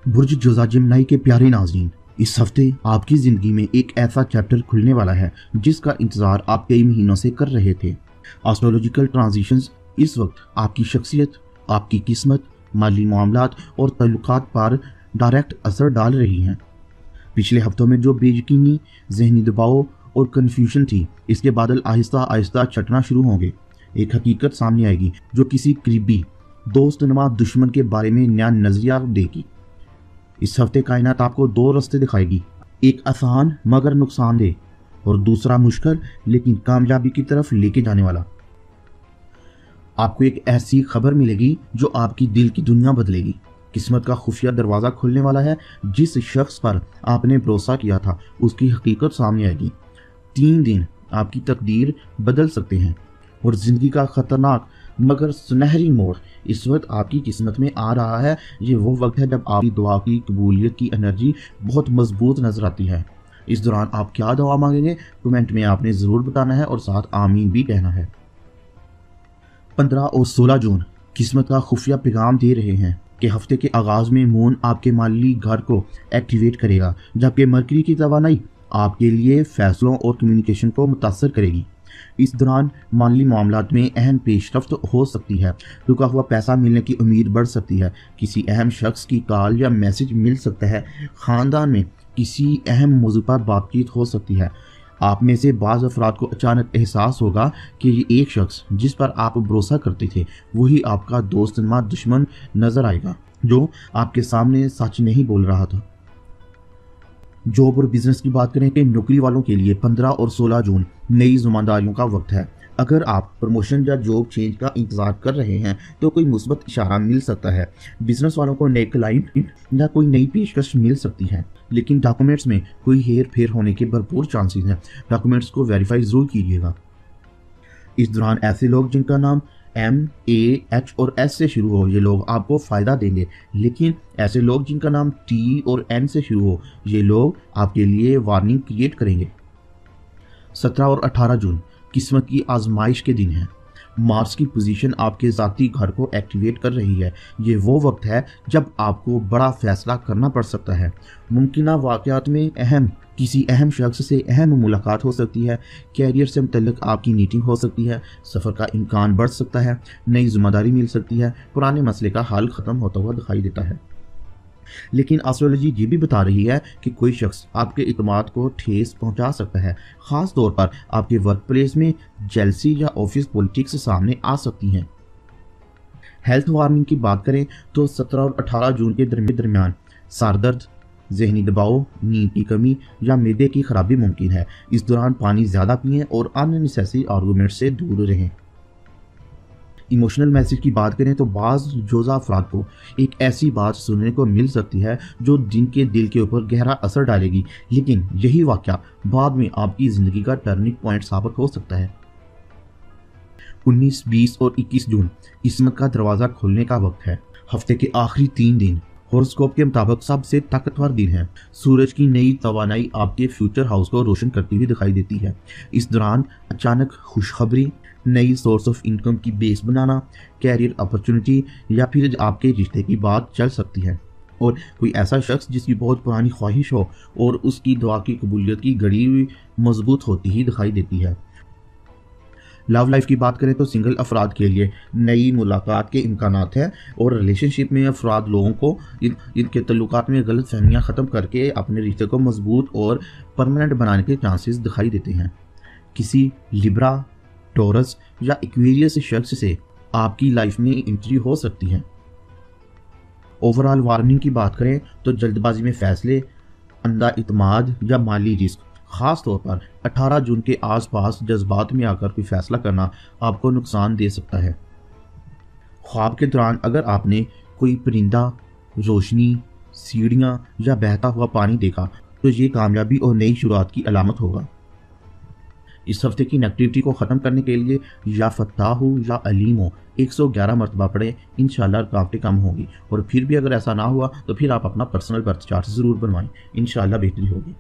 برج جوزا جمنائی کے پیارے ناظرین، اس ہفتے آپ کی زندگی میں ایک ایسا چیپٹر کھلنے والا ہے جس کا انتظار آپ کئی مہینوں سے کر رہے تھے۔ آسٹرولوجیکل ٹرانزیشنز اس وقت آپ کی شخصیت، آپ کی قسمت، مالی معاملات اور تعلقات پر ڈائریکٹ اثر ڈال رہی ہیں۔ پچھلے ہفتوں میں جو بے یقینی، ذہنی دباؤ اور کنفیوژن تھی، اس کے بادل آہستہ آہستہ چھٹنا شروع ہوں گے۔ ایک حقیقت سامنے آئے گی جو کسی قریبی دوست نما دشمن کے بارے میں نیا نظریہ دے گی۔ اس ہفتے کائنات آپ کو دو راستے دکھائے گی، ایک آسان مگر نقصان دہ اور دوسرا مشکل لیکن کامیابی کی طرف لے کے جانے والا۔ آپ کو ایک ایسی خبر ملے گی جو آپ کی دل کی دنیا بدلے گی۔ قسمت کا خفیہ دروازہ کھلنے والا ہے۔ جس شخص پر آپ نے بھروسہ کیا تھا اس کی حقیقت سامنے آئے گی۔ 3 دن آپ کی تقدیر بدل سکتے ہیں اور زندگی کا خطرناک مگر سنہری موڑ اس وقت آپ کی قسمت میں آ رہا ہے۔ یہ وہ وقت ہے جب آپ کی دعا کی قبولیت کی انرجی بہت مضبوط نظر آتی ہے۔ اس دوران آپ کیا دعا مانگیں گے کمنٹ میں آپ نے ضرور بتانا ہے اور ساتھ آمین بھی کہنا ہے۔ 15 اور 16 جون قسمت کا خفیہ پیغام دے رہے ہیں کہ ہفتے کے آغاز میں مون آپ کے مالی گھر کو ایکٹیویٹ کرے گا، جبکہ مرکری کی توانائی آپ کے لیے فیصلوں اور کمیونیکیشن کو متاثر کرے گی۔ اس دوران مالی معاملات میں اہم پیش رفت ہو سکتی ہے، رکا ہوا پیسہ ملنے کی امید بڑھ سکتی ہے، کسی اہم شخص کی کال یا میسج مل سکتا ہے، خاندان میں کسی اہم موضوع پر بات چیت ہو سکتی ہے۔ آپ میں سے بعض افراد کو اچانک احساس ہوگا کہ یہ ایک شخص جس پر آپ بھروسہ کرتے تھے وہی آپ کا دوست نما دشمن نظر آئے گا جو آپ کے سامنے سچ نہیں بول رہا تھا۔ جاب اور بزنس کی بات کریں کہ نوکری والوں کے لیے 15 اور 16 جون نئی ذمہ داریوں کا وقت ہے۔ اگر آپ پروموشن یا جاب چینج کا انتظار کر رہے ہیں تو کوئی مثبت اشارہ مل سکتا ہے۔ بزنس والوں کو نئے کلائنٹ یا کوئی نئی پیشکش مل سکتی ہے، لیکن ڈاکومنٹس میں کوئی ہیر پھیر ہونے کے بھرپور چانسز ہیں۔ ڈاکومنٹس کو ویریفائی ضرور کیجیے گا۔ اس دوران ایسے لوگ جن کا نام M, A, H اور S سے شروع ہو، یہ لوگ آپ کو فائدہ دیں گے، لیکن ایسے لوگ جن کا نام T اور N سے شروع ہو، یہ لوگ آپ کے لیے وارننگ کریٹ کریں گے۔ 17 اور 18 جون قسمت کی آزمائش کے دن ہیں۔ مارس کی پوزیشن آپ کے ذاتی گھر کو ایکٹیویٹ کر رہی ہے۔ یہ وہ وقت ہے جب آپ کو بڑا فیصلہ کرنا پڑ سکتا ہے۔ ممکنہ واقعات میں کسی اہم شخص سے اہم ملاقات ہو سکتی ہے، کیریئر سے متعلق آپ کی میٹنگ ہو سکتی ہے، سفر کا امکان بڑھ سکتا ہے، نئی ذمہ داری مل سکتی ہے، پرانے مسئلے کا حل ختم ہوتا ہوا دکھائی دیتا ہے۔ لیکن آسٹرولوجی یہ بھی بتا رہی ہے کہ کوئی شخص آپ کے اعتماد کو ٹھیس پہنچا سکتا ہے، خاص طور پر آپ کے ورک پلیس میں جیلسی یا آفس پولیٹکس سامنے آ سکتی ہیں۔ ہیلتھ وارننگ کی بات کریں تو 17 اور 18 جون کے درمیان سر درد، ذہنی دباؤ، نیند کی کمی یا معدے کی خرابی ممکن ہے۔ اس دوران پانی زیادہ پئیں اور ان نیسیسری آرگومنٹ سے دور رہیں۔ ایموشنل میسج کی بات کریں تو بعض جوزا افراد کو ایک ایسی بات سننے کو مل سکتی ہے جو جن کے دل کے اوپر گہرا اثر ڈالے گی، لیکن یہی واقعہ بعد میں آپ کی زندگی کا ٹرننگ پوائنٹ ثابت ہو سکتا ہے۔ 19، 20 اور 21 جون قسمت کا دروازہ کھولنے کا وقت ہے۔ ہفتے کے آخری 3 دن ہورosکوپ کے مطابق سب سے طاقتور دن ہے۔ سورج کی نئی توانائی آپ کے فیوچر ہاؤس کو روشن کرتی ہوئی دکھائی دیتی ہے۔ اس دوران اچانک خوشخبری، نئی سورس آف انکم کی بیس بنانا، کیریئر اپرچونٹی یا پھر آپ کے رشتے کی بات چل سکتی ہے، اور کوئی ایسا شخص جس کی بہت پرانی خواہش ہو اور اس کی دعا کی قبولیت کی گھڑی مضبوط ہوتی ہی دکھائی دیتی ہے۔ لو لائف کی بات کریں تو سنگل افراد کے لیے نئی ملاقات کے امکانات ہیں، اور ریلیشن شپ میں افراد لوگوں کو ان کے تعلقات میں غلط فہمیاں ختم کر کے اپنے رشتے کو مضبوط اور پرماننٹ بنانے کے چانسز دکھائی دیتے ہیں۔ کسی لیبرا، ٹورس یا ایکویریس شخص سے آپ کی لائف میں انٹری ہو سکتی ہے۔ اوورآل وارننگ کی بات کریں تو جلد بازی میں فیصلے، اندھا اعتماد یا مالی رسک، خاص طور پر 18 جون کے آس پاس جذبات میں آ کر کوئی فیصلہ کرنا آپ کو نقصان دے سکتا ہے۔ خواب کے دوران اگر آپ نے کوئی پرندہ، روشنی، سیڑھیاں یا بہتا ہوا پانی دیکھا تو یہ کامیابی اور نئی شروعات کی علامت ہوگا۔ اس ہفتے کی نیگیٹیوٹی کو ختم کرنے کے لیے یا فتح ہو یا علیم ہو 111 مرتبہ پڑھیں، انشاءاللہ رکاوٹیں کم ہوں گی، اور پھر بھی اگر ایسا نہ ہوا تو پھر آپ اپنا پرسنل برتھ چارٹ ضرور بنوائیں، انشاءاللہ بہتری ہوگی۔